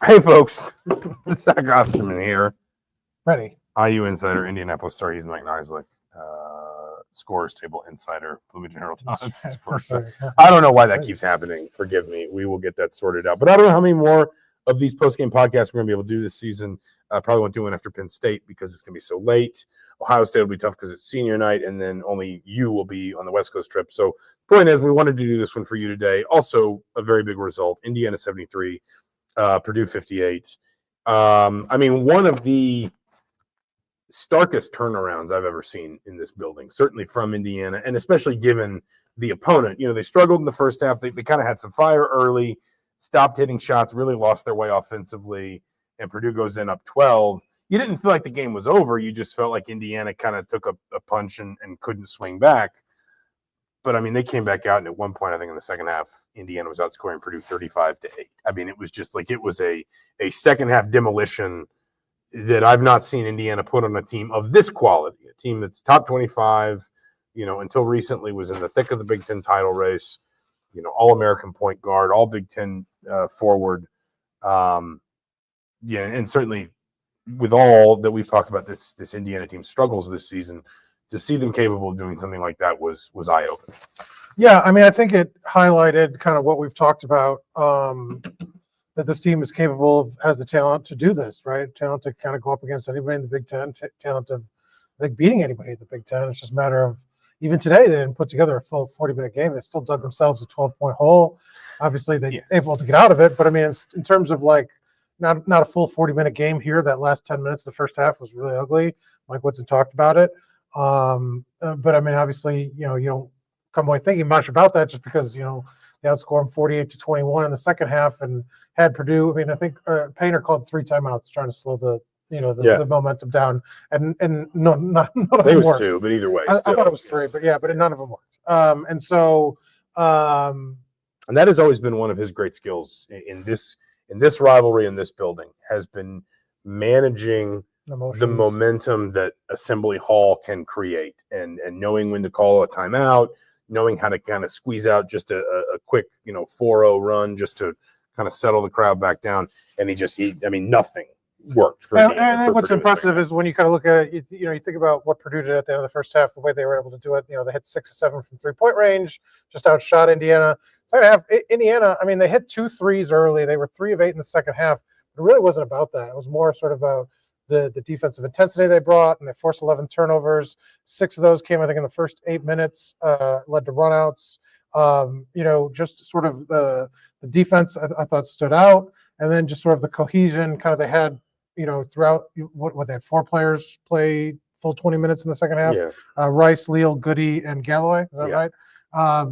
Hey, folks. Zach Osterman here. Ready. IU Insider, Indianapolis Star. He's Mike Nislik. Scores Table Insider, Bloomington Herald Times. I don't know why that keeps happening. Forgive me. We will get that sorted out. But I don't know how many more of these post-game podcasts we're going to be able to do this season. Probably won't do one after Penn State because it's going to be so late. Ohio State will be tough because it's senior night, and then only you will be on the West Coast trip. So point is, we wanted to do this one for you today. Also, a very big result. Indiana 73, Purdue 58. One of the starkest turnarounds I've ever seen in this building, certainly from Indiana, and especially given the opponent. You know, they struggled in the first half. They kind of had some fire early, stopped hitting shots, really lost their way offensively, and Purdue goes in up 12. You didn't feel like the game was over. You just felt like Indiana kind of took a punch and couldn't swing back. But, they came back out, and at one point, I think in the second half, Indiana was outscoring Purdue 35-8. It was just like it was a second-half demolition that I've not seen Indiana put on a team of this quality, a team that's top 25, until recently was in the thick of the Big Ten title race, all-American point guard, all Big Ten forward. And certainly with all that we've talked about this Indiana team struggles this season, to see them capable of doing something like that was eye-opening. Yeah, I think it highlighted kind of what we've talked about, that this team is capable of, has the talent to do this, right? Talent to kind of go up against anybody in the Big Ten, talent of beating anybody in the Big Ten. It's just a matter of, even today, they didn't put together a full 40-minute game. They still dug themselves a 12-point hole. Obviously, they're able to get out of it, but in terms of not a full 40-minute game here, that last 10 minutes of the first half was really ugly. Mike Woodson talked about it. But obviously, you don't come away thinking much about that just because, they outscored them 48-21 in the second half and had Purdue. I think Painter called 3 timeouts trying to slow the momentum down, and no, none of them worked. It was 2, but either way, I thought it was 3, but none of them worked. And that has always been one of his great skills in this rivalry in this building, has been managing the momentum that Assembly Hall can create, and knowing when to call a timeout, knowing how to kind of squeeze out just a quick 4-0 run just to kind of settle the crowd back down. And nothing worked for him. And I think what's impressive is when you kind of look at it, you think about what Purdue did at the end of the first half, the way they were able to do it. They hit 6 or 7 from 3-point range, just outshot Indiana. Second half, Indiana, they hit 2 threes early. They were 3 of 8 in the second half. It really wasn't about that. It was more sort of about the defensive intensity they brought, and they forced 11 turnovers. 6 of those came, I think, in the first 8 minutes, led to runouts. Just sort of the defense I thought stood out, and then just sort of the cohesion kind of they had, throughout what they had 4 players play full 20 minutes in the second half. Yeah. Rice, Leal, Goody, and Galloway. Is that right?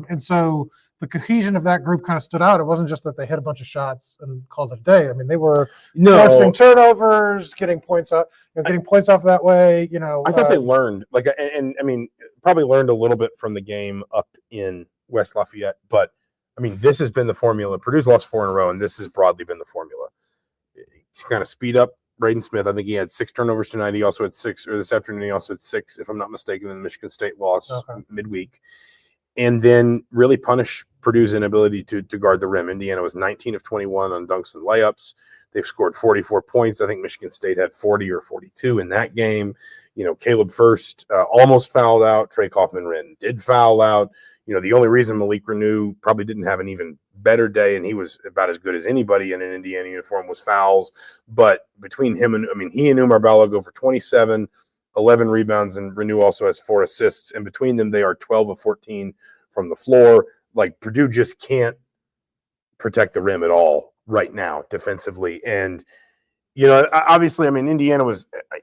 And so the cohesion of that group kind of stood out. It wasn't just that they hit a bunch of shots and called it a day. They were forcing turnovers, getting points up, getting points off that way. I thought they learned, probably learned a little bit from the game up in West Lafayette. But this has been the formula. Purdue's lost 4 in a row, and this has broadly been the formula. To kind of speed up Braden Smith. I think he had 6 turnovers tonight. He also had 6, or this afternoon he also had 6, if I'm not mistaken, in the Michigan State loss midweek. And then really punish Purdue's inability to guard the rim. Indiana was 19 of 21 on dunks and layups. They've scored 44 points. I think Michigan State had 40 or 42 in that game. Caleb First almost fouled out. Trey Kaufman-Wren did foul out. The only reason Malik Renew probably didn't have an even better day, and he was about as good as anybody in an Indiana uniform, was fouls. But between him and, he and Umar Ballo go for 27, 11 rebounds, and Renew also has 4 assists. And between them, they are 12 of 14 from the floor. Purdue just can't protect the rim at all right now defensively. And, obviously, Indiana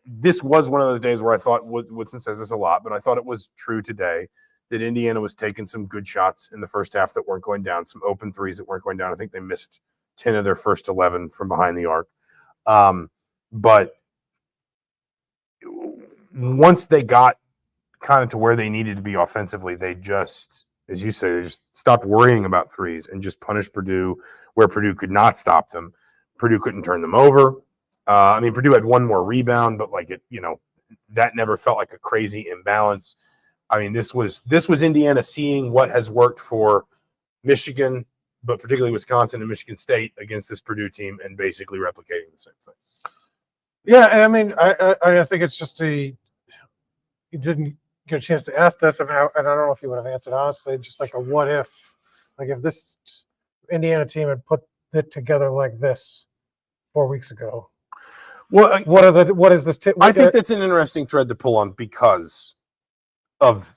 this was one of those days where I thought, Woodson says this a lot, but I thought it was true today that Indiana was taking some good shots in the first half that weren't going down, some open threes that weren't going down. I think they missed 10 of their first 11 from behind the arc. But once they got kind of to where they needed to be offensively, they just, as you say, they just stopped worrying about threes and just punished Purdue where Purdue could not stop them. Purdue couldn't turn them over. Purdue had 1 more rebound, but that never felt like a crazy imbalance. This was Indiana seeing what has worked for Michigan, but particularly Wisconsin and Michigan State against this Purdue team and basically replicating the same thing. Yeah, and I mean, I think it's just you didn't get a chance to ask this, and I don't know if you would have answered honestly, just like a what if, like if this Indiana team had put it together like this 4 weeks ago. Well, what is this? I think that's an interesting thread to pull on because of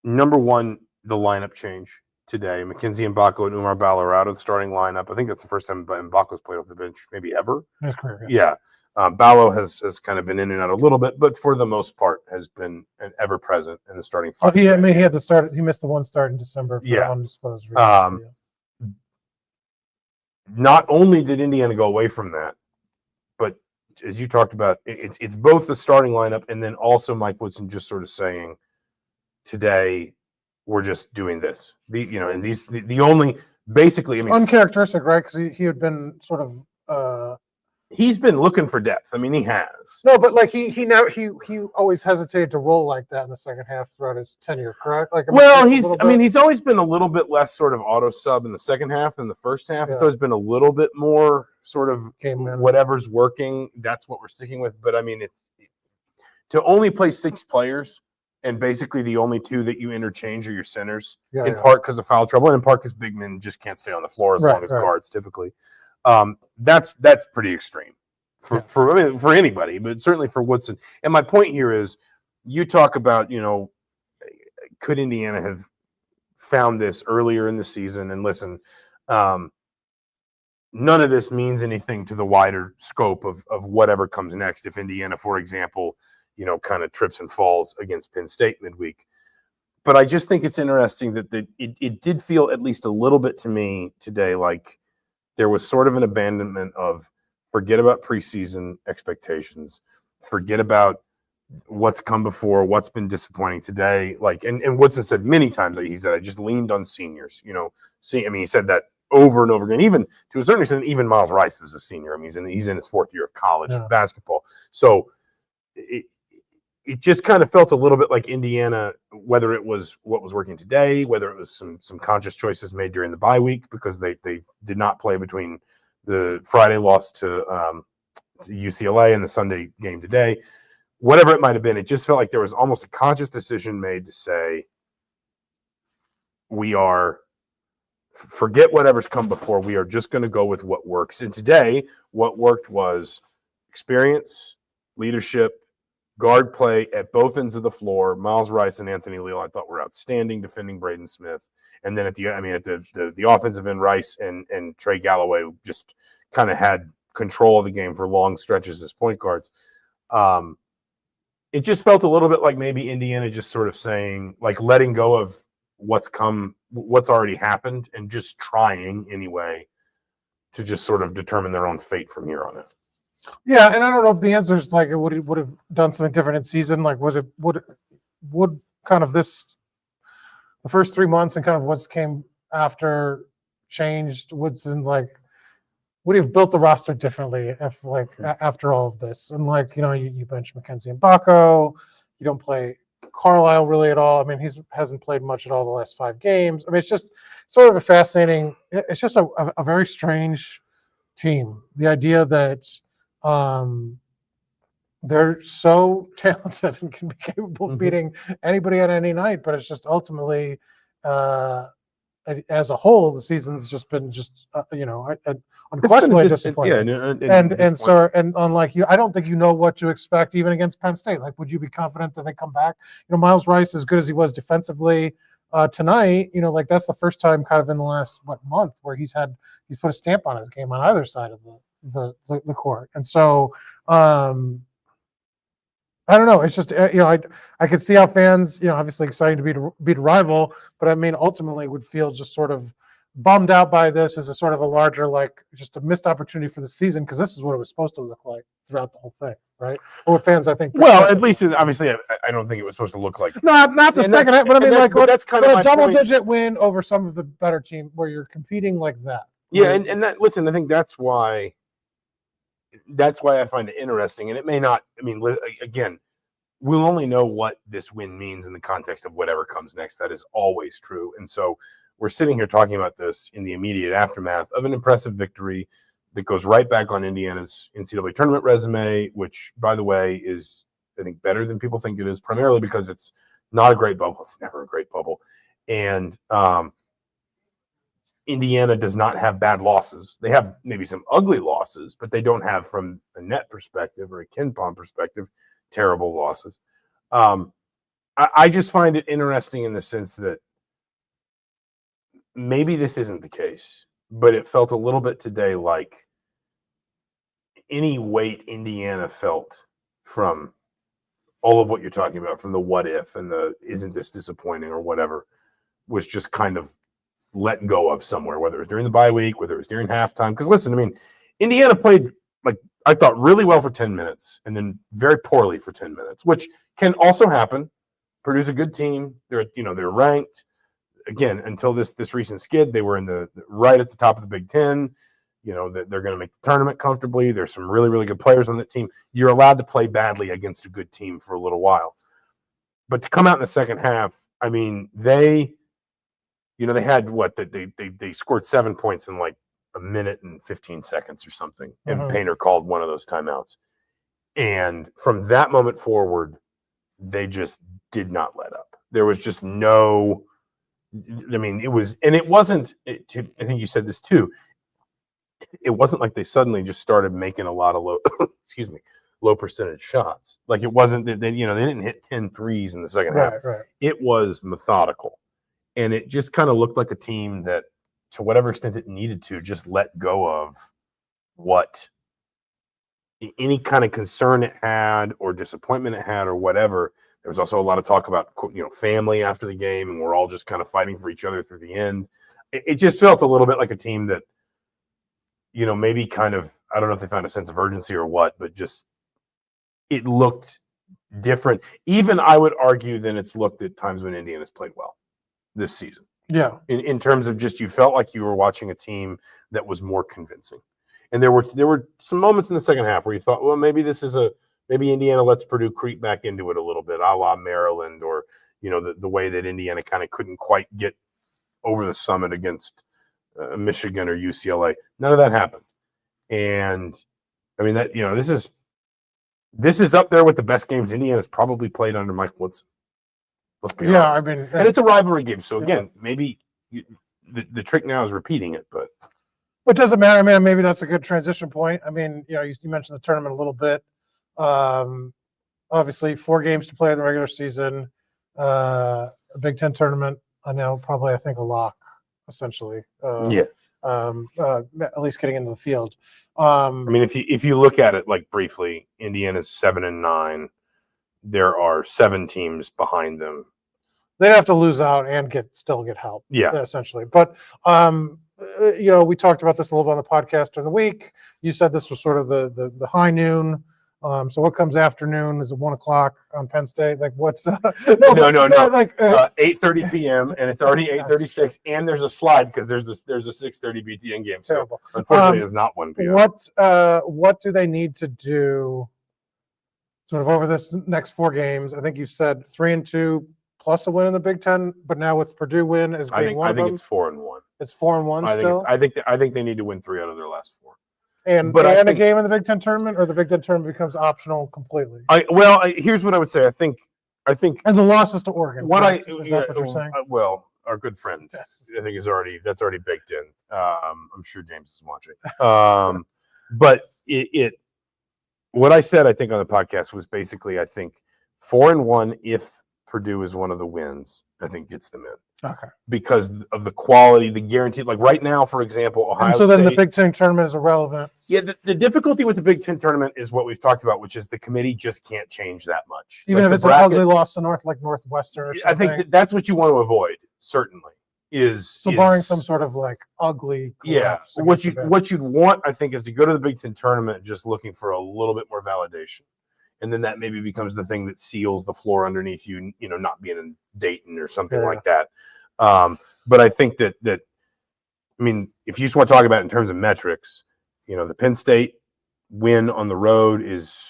number one, the lineup change today. Mackenzie Mbako and Umar Bala are out of the starting lineup. I think that's the first time Mbako's played off the bench, maybe ever. That's correct. Yeah. Ballo has kind of been in and out a little bit, but for the most part has been an ever present in the starting five. He had the start. He missed the one start in December for undisclosed reasons. Not only did Indiana go away from that, but as you talked about, it's both the starting lineup and then also Mike Woodson just sort of saying, today we're just doing this. The only basically, I mean, uncharacteristic, right? Because he had been sort of. He's been looking for depth. I mean, he has. No, but like he always hesitated to roll like that in the second half throughout his tenure, correct? Like, he's always been a little bit less sort of auto sub in the second half than the first half. Yeah. It's always been a little bit more sort of whatever's working. That's what we're sticking with. But I mean, it's to only play 6 players and basically the only 2 that you interchange are your centers. In part because of foul trouble, and in part because big men just can't stay on the floor as long as guards typically. That's pretty extreme for anybody, but certainly for Woodson. And my point here is, you talk about, could Indiana have found this earlier in the season? And listen, none of this means anything to the wider scope of whatever comes next. If Indiana, for example, kind of trips and falls against Penn State midweek. But I just think it's interesting that it did feel at least a little bit to me today like there was sort of an abandonment of forget about preseason expectations, forget about what's come before, what's been disappointing today. Like, and Woodson said many times, he said, I just leaned on seniors, he said that over and over again, even to a certain extent, even Miles Rice is a senior. I mean, he's in his 4th year of college basketball. So it just kind of felt a little bit like Indiana, whether it was what was working today, whether it was some conscious choices made during the bye week because they did not play between the Friday loss to UCLA and the Sunday game today, whatever it might have been, it just felt like there was almost a conscious decision made to say, forget whatever's come before. We are just going to go with what works. And today, what worked was experience, leadership, guard play at both ends of the floor. Miles Rice and Anthony Leal, I thought, were outstanding defending Braden Smith. And then at the offensive end, Rice and Trey Galloway just kind of had control of the game for long stretches as point guards. It just felt a little bit like maybe Indiana just sort of saying, like, letting go of what's already happened and just trying anyway to just sort of determine their own fate from here on out. Yeah, and I don't know if the answer is like it would have done something different in season. Like, would kind of the first 3 months and kind of what's came after changed? Woodson, like, would he have built the roster differently if after all of this? And you bench Mackenzie Mbako, you don't play Carlisle really at all. I mean, hasn't played much at all the last 5 games. I mean, it's just sort of a fascinating. It's just a very strange team. The idea that they're so talented and can be capable of beating anybody on any night, but it's just ultimately, as a whole, the season's just been unquestionably disappointing. Yeah, and unlike you, I don't think what to expect even against Penn State. Like, would you be confident that they come back? Miles Rice, as good as he was defensively tonight, that's the first time kind of in the last month where he's put a stamp on his game on either side of the court. And so I don't know. It's just I could see how fans obviously excited to beat a rival, but I mean ultimately would feel just sort of bummed out by this as a sort of a larger just a missed opportunity for the season, because this is what it was supposed to look like throughout the whole thing, right? Or what fans I think. Well, at least obviously I don't think it was supposed to look like. Not the second half, but I mean that's kind of a double-digit win over some of the better team where you're competing like that. Yeah, right? and that listen, I think that's why I find it interesting, and it may not. I mean, again, we'll only know what this win means in the context of whatever comes next. That is always true, and so we're sitting here talking about this in the immediate aftermath of an impressive victory that goes right back on Indiana's NCAA tournament resume, which, by the way, is, I think, better than people think it is, primarily because it's not a great bubble. It's never a great bubble. And Indiana does not have bad losses. They have maybe some ugly losses, but they don't have, from a net perspective or a KenPom perspective, terrible losses. I just find it interesting in the sense that maybe this isn't the case, but it felt a little bit today like any weight Indiana felt from all of what you're talking about, from the what if and the isn't this disappointing or whatever, was just kind of let go of somewhere, whether it was during the bye week, whether it was during halftime. Because listen, I mean, Indiana played, like, I thought, really well for 10 minutes and then very poorly for 10 minutes, which can also happen. Purdue's a good team. They're ranked. Again, until this recent skid, they were in the right at the top of the Big Ten. You know, they're going to make the tournament comfortably. There's some really, really good players on that team. You're allowed to play badly against a good team for a little while. But to come out in the second half, I mean, they had what? They scored 7 points in like a minute and 15 seconds or something. And Painter called one of those timeouts. And from that moment forward, they just did not let up. There was just no, I mean, it wasn't, I think you said this too, it wasn't like they suddenly just started making a lot of low percentage shots. Like, it wasn't that they didn't hit 10 threes in the second half. Right. It was methodical. And it just kind of looked like a team that, to whatever extent it needed to, just let go of what any kind of concern it had or disappointment it had or whatever. There was also a lot of talk about, family after the game, and we're all just kind of fighting for each other through the end. It just felt a little bit like a team that, maybe kind of, I don't know if they found a sense of urgency or what, but just it looked different. Even, I would argue, than it's looked at times when Indiana's played well this season. Yeah. In terms of just, you felt like you were watching a team that was more convincing. And there were some moments in the second half where you thought, well, maybe maybe Indiana lets Purdue creep back into it a little bit, a la Maryland, or, the way that Indiana kind of couldn't quite get over the summit against Michigan or UCLA. None of that happened. And I mean, that, this is up there with the best games Indiana's probably played under Mike Woodson. Let's be honest. I mean, and it's a rivalry game. So again, maybe the trick now is repeating it, but it doesn't matter. I mean, maybe that's a good transition point. I mean, you mentioned the tournament a little bit. Obviously 4 games to play in the regular season, a Big Ten tournament. I know, probably, I think, a lock, essentially. At least getting into the field. I mean, if you look at it, like, briefly, Indiana's 7-9. There are 7 teams behind them. They'd have to lose out and still get help. Yeah, essentially. But we talked about this a little bit on the podcast during the week. You said this was sort of the high noon. So what comes afternoon? Is it 1:00 on Penn State? Like, what's no. Like 8:30 p.m. and it's already 8:36, and there's a slide because there's a 6:30 BTN game. So terrible. Unfortunately, it's not 1 p.m. What do they need to do sort of over this next 4 games? I think you said 3-2 plus a win in the Big Ten, but now with Purdue win as being one of them. I think it's 4-1. It's 4-1 still. I think they need to win 3 out of their last 4. And a game in the Big Ten tournament, or the Big Ten tournament becomes optional completely. Here's what I would say. I think, and the losses to Oregon. What you're saying? Well, our good friend, yes. I think that's already baked in. I'm sure James is watching. But what I said, I think, on the podcast was basically, I think 4-1 if Purdue is one of the wins, I think gets them in. Okay. Because of the quality, the guaranteed. Like right now, for example, Ohio and so then State, the Big Ten tournament is irrelevant. Yeah, the difficulty with the Big Ten tournament is what we've talked about, which is the committee just can't change that much. Even if it's an ugly loss to Northwestern or something. I think that's what you want to avoid, certainly. Barring some sort of like ugly collapse. Yeah. What you'd want, I think, is to go to the Big Ten tournament just looking for a little bit more validation. And then that maybe becomes the thing that seals the floor underneath you, not being in Dayton or something like that. But I think that I mean, if you just want to talk about it in terms of metrics, the Penn State win on the road is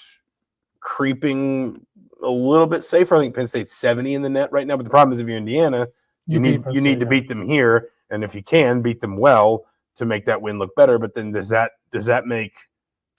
creeping a little bit safer. I think Penn State's 70 in the net right now. But the problem is, if you're Indiana, you need to beat them here. And if you can beat them well to make that win look better, but then does that make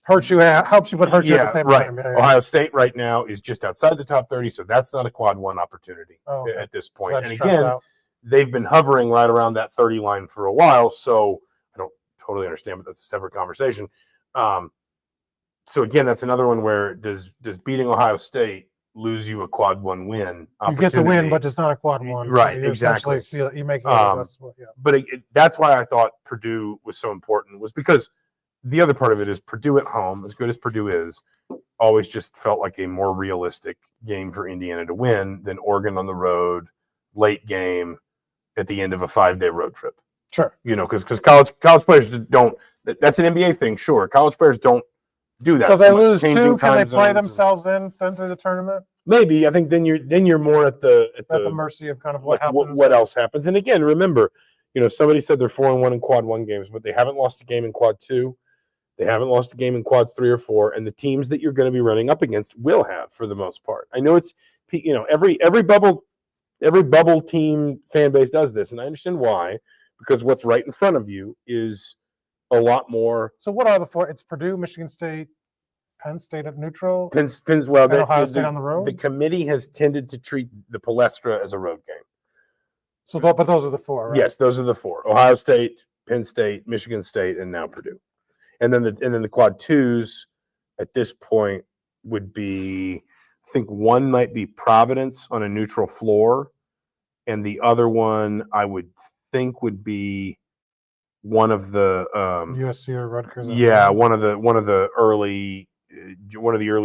helps you, but hurts you at the same right. time. Ohio State right now is just outside the top 30, so that's not a quad one opportunity at this point. And again, they've been hovering right around that 30 line for a while, so I don't totally understand, but that's a separate conversation. So again, that's another one where does beating Ohio State lose you a quad one win opportunity? You get the win, but it's not a quad one. Right, so exactly. You make But that's why I thought Purdue was so important, was because the other part of it is Purdue at home, as good as Purdue is, always just felt like a more realistic game for Indiana to win than Oregon on the road, late game at the end of a 5-day road trip. Sure. Because college players just don't. That's an NBA thing, sure. College players don't do that. So they lose 2. Can they play themselves in then through the tournament? Maybe. I think then you're more at the mercy of kind of what happens. What else happens? And again, remember, somebody said they're 4-1 in quad one games, but they haven't lost a game in quad two. They haven't lost a game in quads 3 or 4, and the teams that you're going to be running up against will have for the most part. I know it's every bubble team fan base does this, and I understand why, because what's right in front of you is a lot more. So what are the 4? It's Purdue, Michigan State, Penn State at neutral. Ohio State on the road. The committee has tended to treat the Palestra as a road game. So, but those are the 4, right? Yes, those are the 4: Ohio State, Penn State, Michigan State, and now Purdue. And then the quad twos at this point would be, I think one might be Providence on a neutral floor, and the other one I would think would be one of the USC or Rutgers. Yeah, one of the early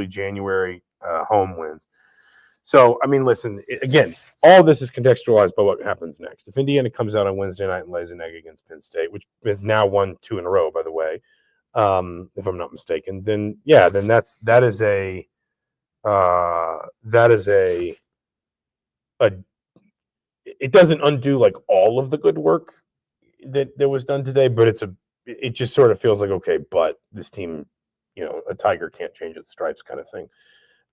January home wins. So I mean, listen, again, all this is contextualized by what happens next. If Indiana comes out on Wednesday night and lays an egg against Penn State, which has now won 2 in a row, by the way, if I'm not mistaken, then that is a it doesn't undo like all of the good work that was done today, but it just sort of feels like, okay, but this team, a tiger can't change its stripes kind of thing.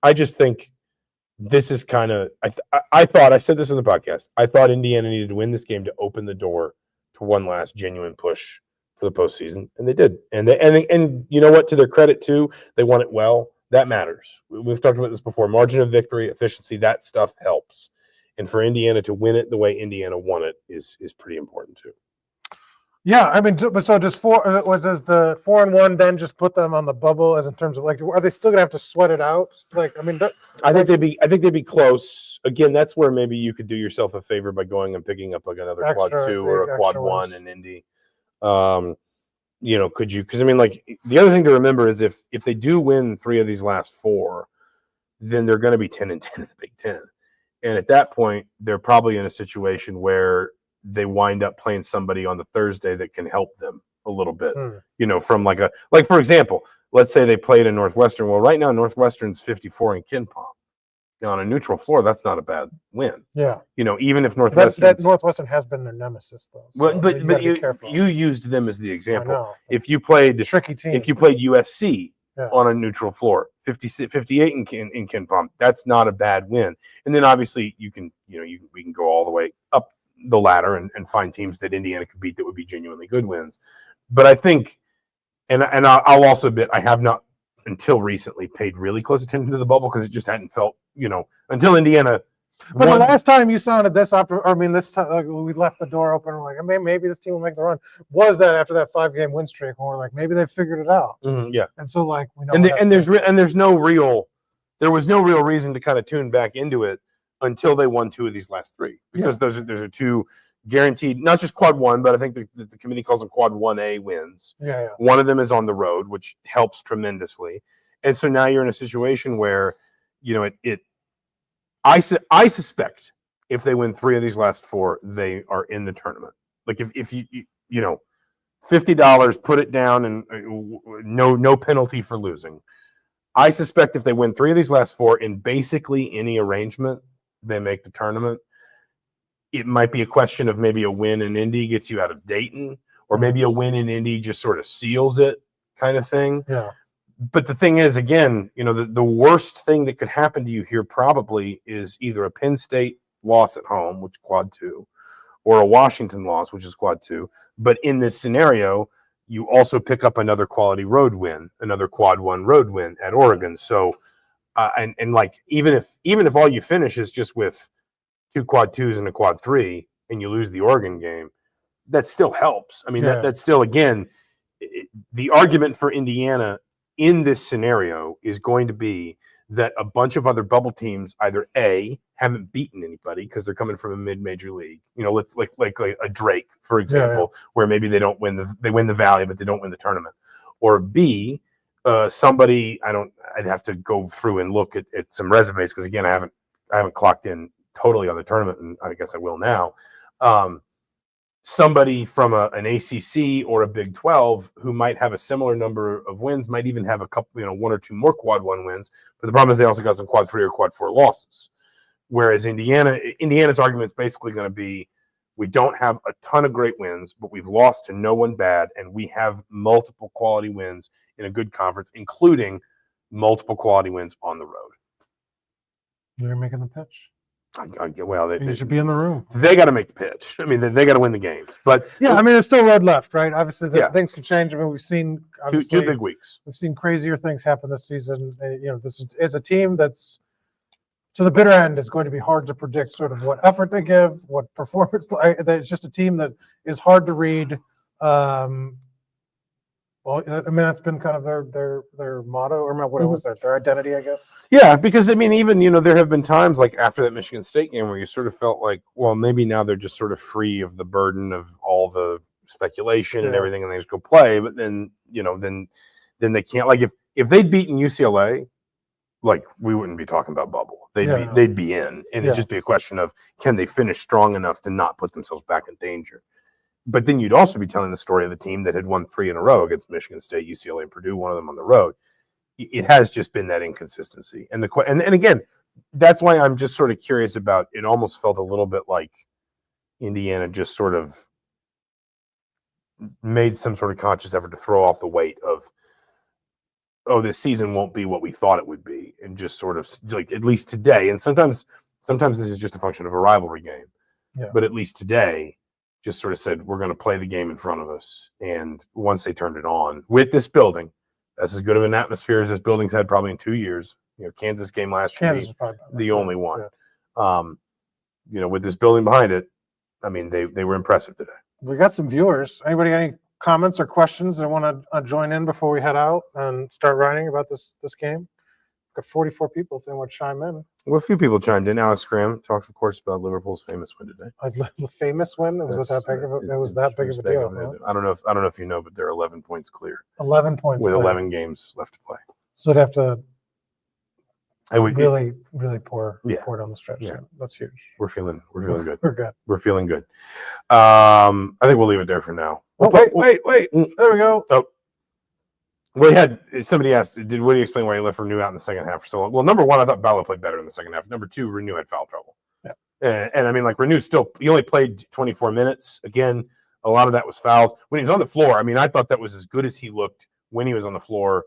I just think this is kind of, I said this in the podcast, I thought Indiana needed to win this game to open the door to one last genuine push for the postseason, and they did. And you know what? To their credit too, they won it well. That matters. We've talked about this before. Margin of victory, efficiency, that stuff helps. And for Indiana to win it the way Indiana won it is pretty important too. Yeah, I mean, so does the 4-1 then just put them on the bubble, as in terms of like, are they still gonna have to sweat it out? Like, I mean, I think they'd be close. Again, that's where maybe you could do yourself a favor by going and picking up like another quad 2 or a quad 1 in Indy. Could you? Because I mean, like, the other thing to remember is if they do win 3 of these last 4, then they're going to be 10-10 in the Big Ten, and at that point, they're probably in a situation where they wind up playing somebody on the Thursday that can help them a little bit. From like for example, let's say they played in Northwestern. Well, right now Northwestern's 54 in KenPom. On a neutral floor, that's not a bad win. Yeah. Even if Northwestern has been their nemesis, though. So well, but you used them as the example. I know. If you played the tricky team, if you played USC on a neutral floor, 58 in KenPom, that's not a bad win. And then obviously we can go all the way up the ladder and find teams that Indiana could beat that would be genuinely good wins. But I think, and I'll also admit, I have not until recently paid really close attention to the bubble because it just hadn't felt, until Indiana. But the last time you sounded this this time we left the door open. We're like, maybe this team will make the run. Was that after that 5-game win streak? When we're like, maybe they figured it out. Yeah. And so like we know. There was no real reason to kind of tune back into it until they won 2 of these last 3, because those are 2 guaranteed, not just quad 1, but I think the committee calls them quad 1A wins. Yeah. One of them is on the road, which helps tremendously. And so now you're in a situation where, I suspect if they win 3 of these last 4, they are in the tournament. Like if you $50, put it down, and no penalty for losing. I suspect if they win 3 of these last 4 in basically any arrangement, they make the tournament. It might be a question of maybe a win in Indy gets you out of Dayton, or maybe a win in Indy just sort of seals it, kind of thing. Yeah. But the thing is, again, the worst thing that could happen to you here probably is either a Penn State loss at home, which quad 2, or a Washington loss, which is quad 2. But in this scenario, you also pick up another quality road win, another quad 1 road win at Oregon. So, and like even if all you finish is just with 2 quad 2s and a quad 3, and you lose the Oregon game, that still helps. I mean, that's still, again, the argument for Indiana in this scenario is going to be that a bunch of other bubble teams either A, haven't beaten anybody because they're coming from a mid-major league. Let's like a Drake, for example, where maybe they don't win they win the Valley, but they don't win the tournament. Or B, somebody, I'd have to go through and look at some resumes because, again, I haven't clocked in totally on the tournament, and I guess I will now. Somebody from an ACC or a Big 12 who might have a similar number of wins, might even have a couple, 1 or 2 more quad 1 wins. But the problem is they also got some quad 3 or quad 4 losses. Whereas Indiana's argument is basically going to be, we don't have a ton of great wins, but we've lost to no one bad, and we have multiple quality wins in a good conference, including multiple quality wins on the road. You're making the pitch. Well, you should be in the room. They got to make the pitch. I mean, they got to win the games. But yeah, I mean, there's still road left, right? Obviously, things can change. I mean, we've seen 2 big weeks. We've seen crazier things happen this season. This is a team that's to the bitter end. Is going to be hard to predict sort of what effort they give, what performance. It's just a team that is hard to read. Well, I mean, that's been kind of their motto, or what was that? Their identity, I guess. Yeah, because I mean, even there have been times like after that Michigan State game where you sort of felt like, well, maybe now they're just sort of free of the burden of all the speculation and everything, and they just go play. But then then they can't. Like if they'd beaten UCLA, like we wouldn't be talking about bubble. They'd be in, and it'd just be a question of, can they finish strong enough to not put themselves back in danger. But then you'd also be telling the story of the team that had won 3 in a row against Michigan State, UCLA, and Purdue, one of them on the road. It has just been that inconsistency. And again, that's why I'm just sort of curious about, it almost felt a little bit like Indiana just sort of made some sort of conscious effort to throw off the weight of, oh, this season won't be what we thought it would be. And just sort of like, at least today, and sometimes this is just a function of a rivalry game. Yeah. But at least today, just sort of said, we're going to play the game in front of us. And once they turned it on with this building, that's as good of an atmosphere as this building's had probably in 2 years. Kansas game last year, the only one. Yeah. With this building behind it, I mean, they were impressive today. We got some viewers. Anybody got any comments or questions that want to join in before we head out and start writing about this game? Got 44 people if they want to chime in. Well, a few people chimed in. Alex Graham talks, of course, about Liverpool's famous win today. The famous win? Was that big of a? It was that big of a deal. Huh? I don't know if you know, but they're 11 points clear. 11 points with clear. 11 games left to play. So they'd have to really pour down the stretch. Yeah. That's huge. We're feeling good. We're good. We're feeling good. I think we'll leave it there for now. Oh, wait. There we go. Oh. Somebody asked, did Woody explain why he left Renew out in the second half for so long? Well, number one, I thought Ballo played better in the second half. Number two, Renew had foul trouble. Yeah. And I mean, like, Renew he only played 24 minutes. Again, a lot of that was fouls. When he was on the floor, I mean, I thought that was as good as he looked when he was on the floor.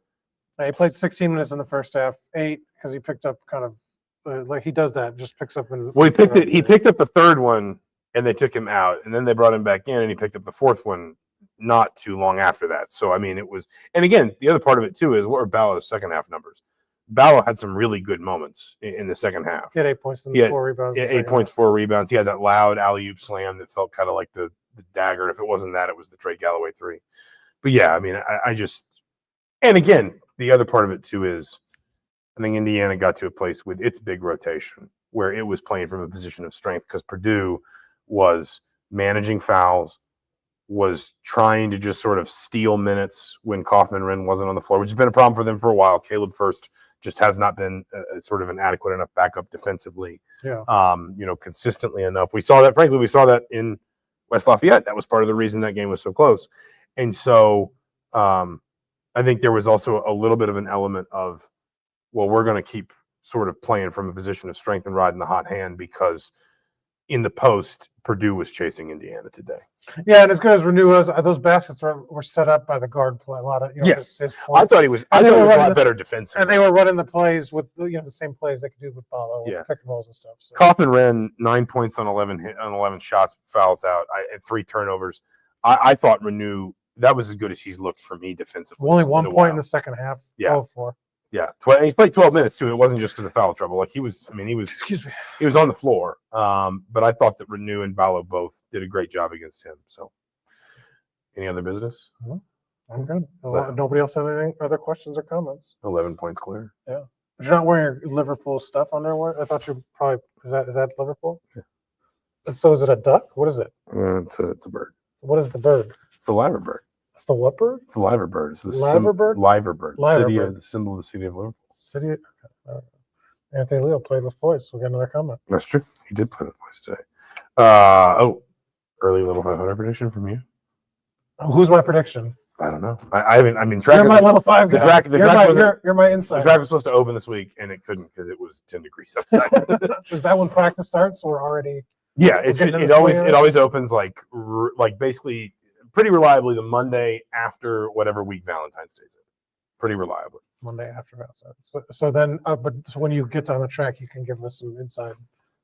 He played 16 minutes in the first half, 8, because he picked up kind of, like he does that, just picks up. He picked up the third one, and they took him out. And then they brought him back in, and he picked up the fourth one not too long after that. So, I mean, it was, and again, the other part of it too is, what were Ballo's second half numbers? Ballo had some really good moments in the second half. He had 8 points and 4 rebounds. Yeah, 8 points, 4 rebounds. He had that loud alley-oop slam that felt kind of like the dagger. If it wasn't that, it was the Trey Galloway 3. But yeah, I mean, I just, and again, the other part of it too is, I think Indiana got to a place with its big rotation where it was playing from a position of strength, because Purdue was managing fouls, was trying to just sort of steal minutes when Kaufman-Wren wasn't on the floor, which has been a problem for them for a while. Caleb First just has not been sort of an adequate enough backup defensively, consistently enough. We saw that in West Lafayette. That was part of the reason that game was so close. And so I think there was also a little bit of an element of, well, we're going to keep sort of playing from a position of strength and riding the hot hand, because in the post, Purdue was chasing Indiana today. Yeah, and as good as Renew was, those baskets were set up by the guard play. A lot of Yes. his I thought he was. I thought he was a lot better defensively. And they were running the plays with the same plays they could do with Balo, with pick and rolls and stuff. So. Kaufman ran 9 points on 11 shots, fouls out, 3 turnovers. I thought Renew, that was as good as he's looked for me defensively. Only 1 point in the second half. Yeah. 12-4. Yeah, he played 12 minutes too. It wasn't just because of foul trouble. Like he was Excuse me. He was on the floor. But I thought that Renew and Balo both did a great job against him. So, any other business? No, I'm good. Nobody else has anything? Other questions or comments? 11 points clear. Yeah. But you're not wearing your Liverpool stuff underwear. I thought you probably is that Liverpool? Yeah. So is it a duck? What is it? It's a bird. What is the bird? It's the liver bird. It's the what bird? It's the liver bird. It's the liver bird. Liver bird. The symbol of the city of Liverpool. Anthony Leo played with boys. We got another comment. That's true. He did play with boys today. Early level 500 prediction from you. Who's my prediction? I don't know. I haven't. I mean, track. You're my level 5 guy. You're my insider. The track was supposed to open this week, and it couldn't because it was 10 degrees outside. Is that when practice starts? We're already. Yeah, it always opens like basically pretty reliably the Monday after whatever week Valentine's Day is. Pretty reliably. Monday after Valentine's. So then, so when you get on the track, you can give us some inside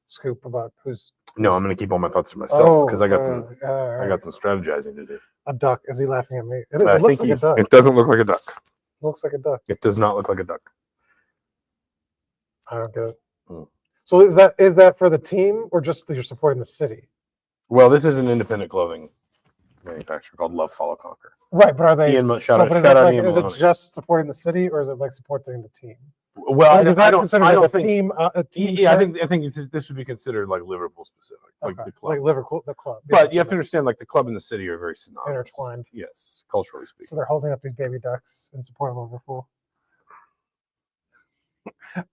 scoop about who's. No, I'm going to keep all my thoughts to myself because I got some strategizing to do. A duck? Is he laughing at me? It looks like a duck. It doesn't look like a duck. Looks like a duck. It does not look like a duck. I don't get it. So is that for the team or just that you're supporting the city? Well, this is an independent clothing manufacturer called Love Follow Conquer. Right, but are they? Shout out Ian is it just supporting the city or is it like supporting the team? Well, I don't think team. A team I think this would be considered like Liverpool specific, like the club, like Liverpool, the club. But you have to understand, like the club and the city are very synonymous, intertwined. Yes, culturally speaking. So they're holding up these baby ducks in support of Liverpool.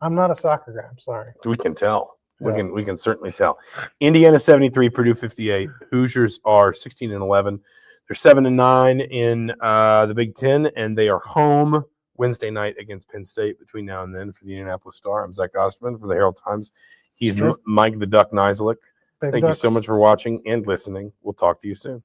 I'm not a soccer guy. I'm sorry. We can tell. Yeah. We can certainly tell. Indiana 73, Purdue 58. Hoosiers are 16-11. They're 7-9 in the Big Ten, and they are home Wednesday night against Penn State between now and then for the Indianapolis Star. I'm Zach Osterman for the Herald Times. He's Mike the Duck Nizilik. Thank you so much for watching and listening. We'll talk to you soon.